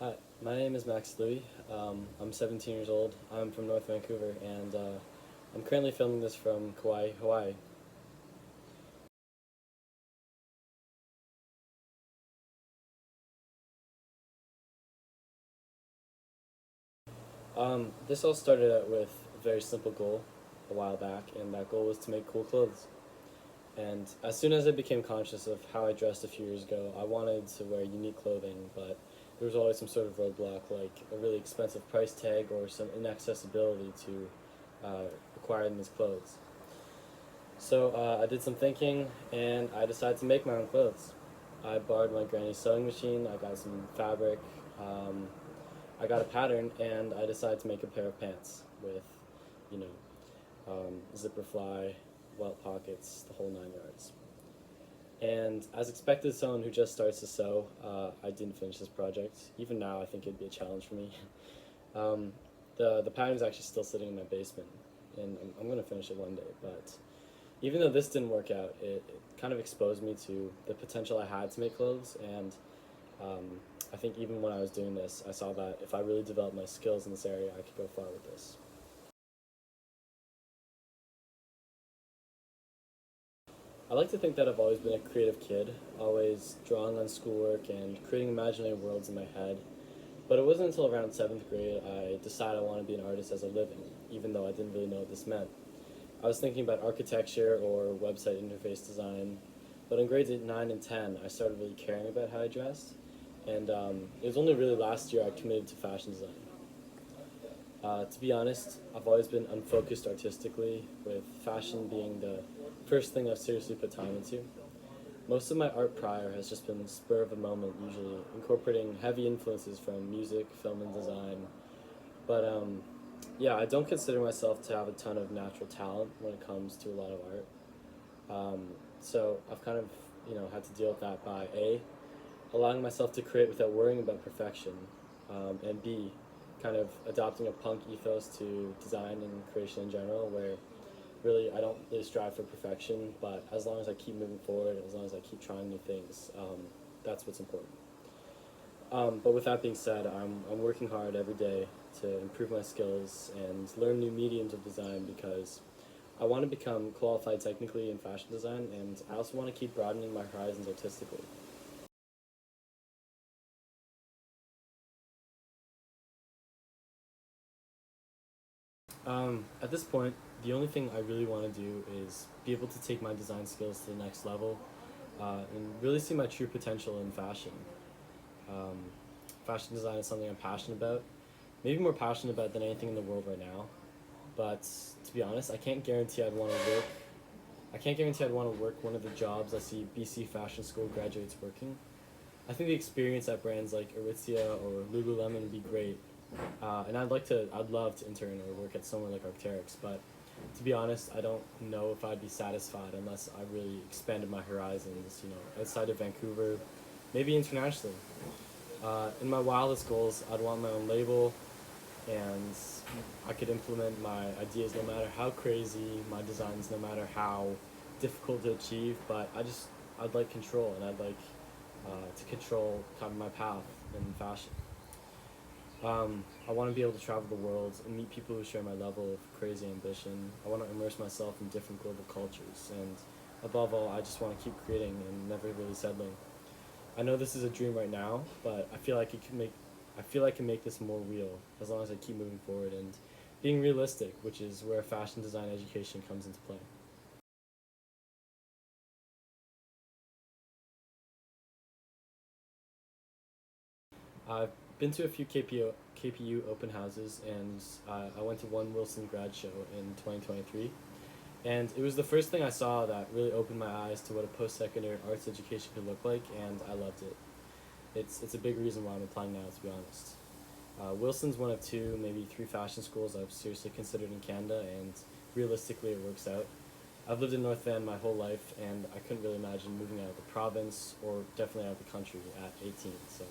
Hi, my name is Max Louis. I'm 17 years old. I'm from North Vancouver, and I'm currently filming this from Kauai, Hawaii. This all started out with a very simple goal a while back, and that goal was to make cool clothes. And as soon as I became conscious of how I dressed a few years ago, I wanted to wear unique clothing, but there was always some sort of roadblock, like a really expensive price tag or some inaccessibility to acquiring these clothes. So I did some thinking and I decided to make my own clothes. I borrowed my granny's sewing machine, I got some fabric, um, I got a pattern, and I decided to make a pair of pants with, you zipper fly, welt pockets, the whole 9 yards. And as expected, as someone who just starts to sew, I didn't finish this project. Even now, I think it'd be a challenge for me. um, the pattern is actually still sitting in my basement, and I'm going to finish it one day, but even though this didn't work out, it kind of exposed me to the potential I had to make clothes. And um, I think even when I was doing this, I saw that if I really developed my skills in this area, I could go far with this. I like to think that I've always been a creative kid, always drawing on schoolwork and creating imaginary worlds in my head. But it wasn't until around 7th grade I decided I wanted to be an artist as a living, even though I didn't really know what this meant. I was thinking about architecture or website interface design, but in grades 8, 9, and 10, I started really caring about how I dressed, and it was only really last year I committed to fashion design. To be honest, I've always been unfocused artistically, with fashion being the first thing I've seriously put time into. Most of my art prior has just been spur of the moment, usually incorporating heavy influences from music, film, and design. But yeah, I don't consider myself to have a ton of natural talent when it comes to a lot of art. Um, so I've kind of had to deal with that by A, allowing myself to create without worrying about perfection, and B, kind of adopting a punk ethos to design and creation in general, where really I don't really strive for perfection, but as long as I keep moving forward, as long as I keep trying new things, that's what's important. But with that being said, I'm working hard every day to improve my skills and learn new mediums of design because I want to become qualified technically in fashion design, and I also want to keep broadening my horizons artistically. At this point, the only thing I really want to do is be able to take my design skills to the next level, and really see my true potential in fashion. Um, Fashion design is something I'm passionate about, maybe more passionate about than anything in the world right now. But to be honest, I can't guarantee I'd want to work. I can't guarantee I'd want to work one of the jobs I see BC Fashion School graduates working. I think the experience at brands like Aritzia or Lululemon would be great, and I'd love to intern or work at somewhere like Arc'teryx. But to be honest, I don't know if I'd be satisfied unless I really expanded my horizons, outside of Vancouver, maybe internationally. In my wildest goals, I'd want my own label, and I could implement my ideas no matter how crazy, my designs no matter how difficult to achieve. But I'd like control, and I'd like to control kind of my path in fashion. I want to be able to travel the world and meet people who share my level of crazy ambition. I want to immerse myself in different global cultures, and above all, I just want to keep creating and never really settling. I know this is a dream right now, but I feel I can make this more real as long as I keep moving forward and being realistic, which is where fashion design education comes into play. I've been to a few KPU open houses, and I went to one Wilson grad show in 2023. And it was the first thing I saw that really opened my eyes to what a post-secondary arts education could look like, and I loved it. It's a big reason why I'm applying now, to be honest. Wilson's one of two, maybe three fashion schools I've seriously considered in Canada, and realistically, it works out. I've lived in North Van my whole life, and I couldn't really imagine moving out of the province or definitely out of the country at 18. So